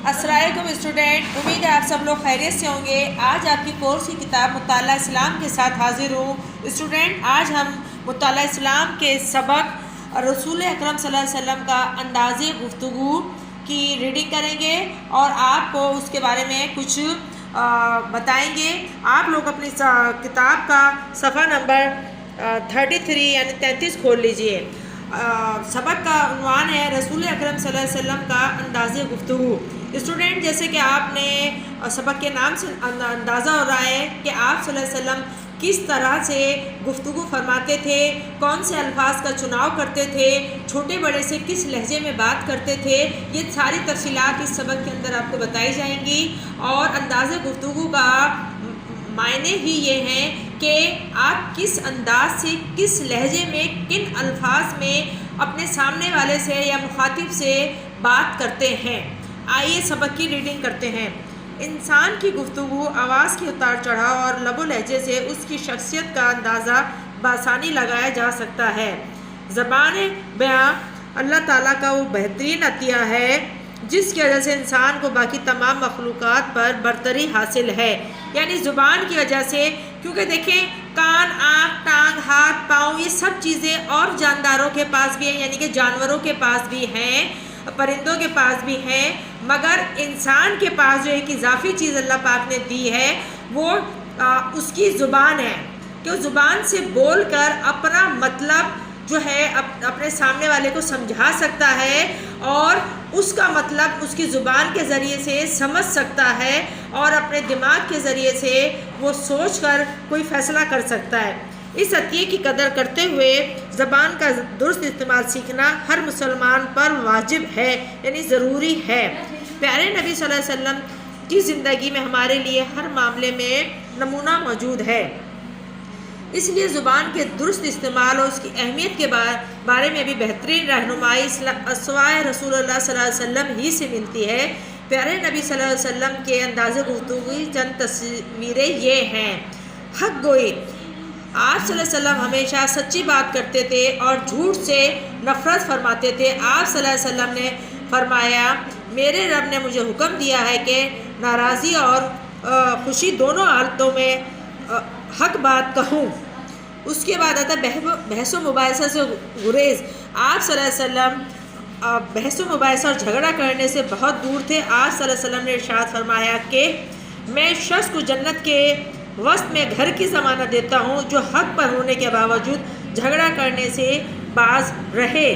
السلام علیکم اسٹوڈنٹ، امید ہے آپ سب لوگ خیریت سے ہوں گے۔ آج آپ کی کورس کی کتاب مطالعہ اسلام کے ساتھ حاضر ہوں۔ اسٹوڈنٹ، آج ہم مطالعہ اسلام کے سبق رسول اکرم صلی اللہ علیہ وسلم کا انداز گفتگو کی ریڈنگ کریں گے اور آپ کو اس کے بارے میں کچھ بتائیں گے۔ آپ لوگ اپنی کتاب کا صفحہ نمبر 33 یعنی 33 کھول لیجئے۔ سبق کا عنوان ہے رسول اکرم صلی اللہ علیہ وسلم کا انداز گفتگو۔ اسٹوڈنٹ، جیسے کہ آپ نے سبق کے نام سے اندازہ ہو رہا ہے کہ آپ صلی اللہ علیہ وسلم کس طرح سے گفتگو فرماتے تھے، کون سے الفاظ کا چناؤ کرتے تھے، چھوٹے بڑے سے کس لہجے میں بات کرتے تھے، یہ ساری تفصیلات اس سبق کے اندر آپ کو بتائی جائیں گی۔ اور انداز گفتگو کا معنی بھی یہ ہیں کہ آپ کس انداز سے، کس لہجے میں، کن الفاظ میں اپنے سامنے والے سے یا مخاطب سے بات کرتے ہیں۔ آئیے سبق کی ریڈنگ کرتے ہیں۔ انسان کی گفتگو، آواز کی اتار چڑھاؤ اور لب و لہجے سے اس کی شخصیت کا اندازہ بآسانی لگایا جا سکتا ہے۔ زبان بیاں اللہ تعالیٰ کا وہ بہترین عطیہ ہے جس کی وجہ سے انسان کو باقی تمام مخلوقات پر برتری حاصل ہے۔ یعنی زبان کی وجہ سے، کیونکہ دیکھیں کان، آنکھ، ٹانگ، ہاتھ، پاؤں، یہ سب چیزیں اور جانداروں کے پاس بھی ہیں، یعنی کہ جانوروں کے پاس بھی ہیں، پرندوں کے پاس بھی ہیں، مگر انسان کے پاس جو ایک اضافی چیز اللہ پاک نے دی ہے وہ اس کی زبان ہے کہ وہ زبان سے بول کر اپنا مطلب جو ہے اپنے سامنے والے کو سمجھا سکتا ہے اور اس کا مطلب اس کی زبان کے ذریعے سے سمجھ سکتا ہے اور اپنے دماغ کے ذریعے سے وہ سوچ کر کوئی فیصلہ کر سکتا ہے۔ اس عطیے کی قدر کرتے ہوئے زبان کا درست استعمال سیکھنا ہر مسلمان پر واجب ہے، یعنی ضروری ہے۔ پیارے نبی صلی اللہ علیہ وسلم کی زندگی میں ہمارے لیے ہر معاملے میں نمونہ موجود ہے، اس لیے زبان کے درست استعمال اور اس کی اہمیت کے بارے میں بھی بہترین رہنمائی سوائے رسول اللہ صلی اللہ علیہ وسلم ہی سے ملتی ہے۔ پیارے نبی صلی اللہ علیہ وسلم کے انداز گفتگو کی چند تصویریں یہ ہیں۔ حق گوئی، آپ صلی اللہ علیہ وسلم ہمیشہ سچی بات کرتے تھے اور جھوٹ سے نفرت فرماتے تھے۔ آپ صلی اللہ علیہ وسلم نے فرمایا، میرے رب نے مجھے حکم دیا ہے کہ ناراضی اور خوشی دونوں حالتوں میں حق بات کہوں۔ اس کے بعد آتا ہے بحث و مباحثہ سے گریز۔ آپ صلی اللہ علیہ وسلم بحث و مباحثہ اور جھگڑا کرنے سے بہت دور تھے۔ آپ صلی اللہ علیہ وسلم نے ارشاد فرمایا کہ میں شخص کو جنت کے وسط میں گھر کی ضمانت دیتا ہوں جو حق پر ہونے کے باوجود جھگڑا کرنے سے باز رہے۔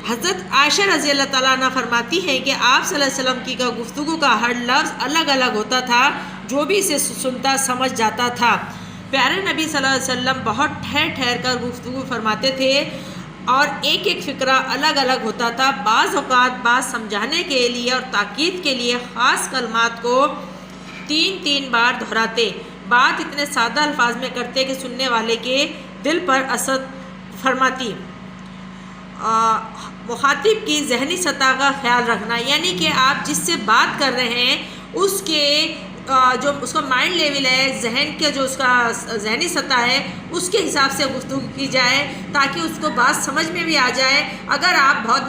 حضرت عائشہ رضی اللہ تعالیٰ عنہ فرماتی ہیں کہ آپ صلی اللہ علیہ وسلم کی گفتگو کا ہر لفظ الگ الگ ہوتا تھا، جو بھی اسے سنتا سمجھ جاتا تھا۔ پیارے نبی صلی اللہ علیہ وسلم بہت ٹھہر ٹھہر کر گفتگو فرماتے تھے اور ایک ایک فقرہ الگ الگ ہوتا تھا۔ بعض اوقات بات سمجھانے کے لیے اور تاکید کے لیے خاص کلمات کو 3 بار دہراتے، بات اتنے سادہ الفاظ میں کرتے کہ سننے والے کے دل پر اثر فرماتی۔ مخاطب کی ذہنی سطح کا خیال رکھنا، یعنی کہ آپ جس سے بات کر رہے ہیں اس کے جو اس کا مائنڈ لیول ہے، ذہن کے جو اس کا ذہنی سطح ہے، اس کے حساب سے گفتگو کی جائے تاکہ اس کو بات سمجھ میں بھی آ جائے۔ اگر آپ بہت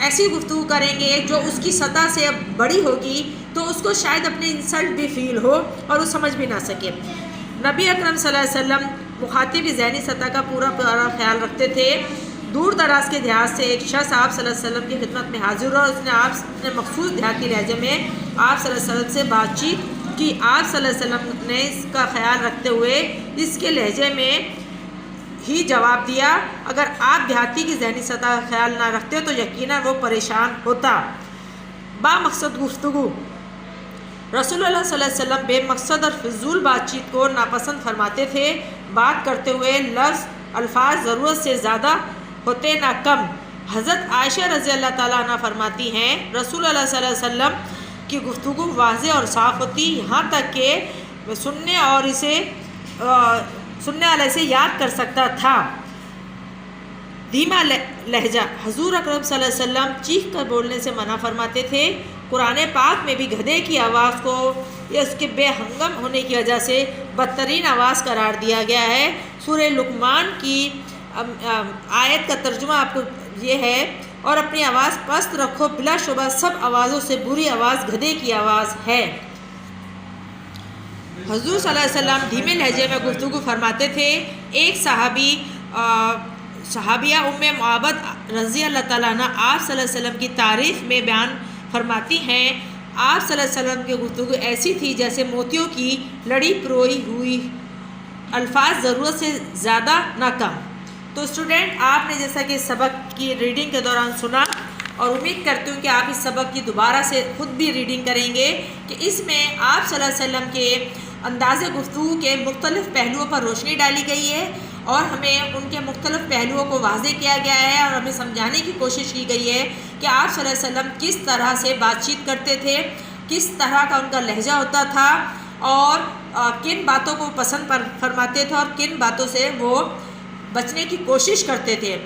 ایسی گفتگو کریں گے جو اس کی سطح سے بڑی ہوگی تو اس کو شاید اپنی انسلٹ بھی فیل ہو اور وہ سمجھ بھی نہ سکے۔ نبی اکرم صلی اللہ علیہ وسلم مخاطب ذہنی سطح کا پورا خیال رکھتے تھے۔ دور دراز کے دیہات سے ایک شخص آپ صلی اللہ علیہ وسلم کی خدمت میں حاضر ہوا اور اس نے آپ نے مخصوص دیہاتی لہجے میں آپ صلی اللہ علیہ وسلم سے بات چیت کی۔ آپ صلی اللہ علیہ وسلم نے اس کا خیال رکھتے ہوئے اس کے لہجے میں ہی جواب دیا۔ اگر آپ دیہاتی کی ذہنی سطح کا خیال نہ رکھتے تو یقیناً وہ پریشان ہوتا۔ با مقصد گفتگو، رسول اللہ صلی اللہ علیہ وسلم بے مقصد اور فضول بات چیت کو ناپسند فرماتے تھے۔ بات کرتے ہوئے الفاظ ضرورت سے زیادہ ہوتے نہ کم۔ حضرت عائشہ رضی اللہ تعالیٰ عنہ فرماتی ہیں، رسول اللہ صلی اللہ علیہ وسلم کی گفتگو واضح اور صاف ہوتی، یہاں تک کہ سننے والے سے یاد کر سکتا تھا۔ دھیما لہجہ، حضور اکرم صلی اللہ علیہ وسلم چیخ کر بولنے سے منع فرماتے تھے۔ قرآن پاک میں بھی گدھے کی آواز کو یا اس کے بے ہنگم ہونے کی وجہ سے بدترین آواز قرار دیا گیا ہے۔ سورہ لقمان کی آیت کا ترجمہ آپ کو یہ ہے، اور اپنی آواز پست رکھو، بلا شبہ سب آوازوں سے بری آواز گدھے کی آواز ہے۔ حضور صلی اللہ علیہ وسلم دھیمے لہجے میں گفتگو فرماتے تھے۔ ایک صحابیہ ام معبد رضی اللہ تعالیٰ عنہ آپ صلی اللہ علیہ وسلم کی تعریف میں بیان فرماتی ہیں، آپ صلی اللہ علیہ وسلم کی گفتگو ایسی تھی جیسے موتیوں کی لڑی پروئی ہوئی، الفاظ ضرورت سے زیادہ نہ کم۔ تو اسٹوڈنٹ، آپ نے جیسا کہ سبق کی ریڈنگ کے دوران سنا، اور امید کرتی ہوں کہ آپ اس سبق کی دوبارہ سے خود بھی ریڈنگ کریں گے کہ اس میں آپ صلی اللہ علیہ وسلم کے انداز گفتگو کے مختلف پہلوؤں پر روشنی ڈالی گئی ہے، اور ہمیں ان کے مختلف پہلوؤں کو واضح کیا گیا ہے، اور ہمیں سمجھانے کی کوشش کی گئی ہے کہ آپ صلی اللہ علیہ وسلم کس طرح سے بات چیت کرتے تھے، کس طرح کا ان کا لہجہ ہوتا تھا، اور کن باتوں کو پسند فرماتے تھے، اور کن باتوں سے وہ بچنے کی کوشش کرتے تھے۔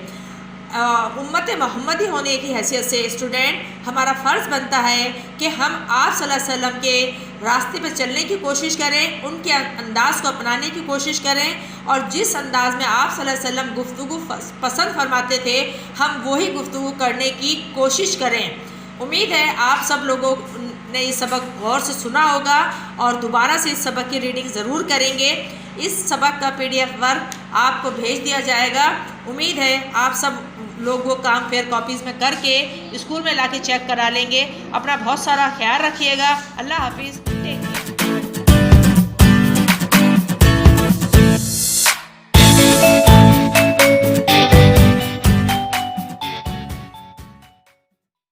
امت محمدی ہونے کی حیثیت سے اسٹوڈنٹ، ہمارا فرض بنتا ہے کہ ہم آپ صلی اللہ علیہ وسلم کے راستے پہ چلنے کی کوشش کریں، ان کے انداز کو اپنانے کی کوشش کریں، اور جس انداز میں آپ صلی اللہ علیہ وسلم گفتگو پسند فرماتے تھے، ہم وہی گفتگو کرنے کی کوشش کریں۔ امید ہے آپ سب لوگوں نے یہ سبق غور سے سنا ہوگا، اور دوبارہ سے اس سبق کی ریڈنگ ضرور کریں گے۔ اس سبق کا PDF ورک آپ کو بھیج دیا جائے گا۔ امید ہے آپ سب لوگ وہ کام پھر کاپیز میں کر کے اسکول میں لا کے چیک کرا لیں گے۔ اپنا بہت سارا خیال رکھیے گا۔ اللہ حافظ۔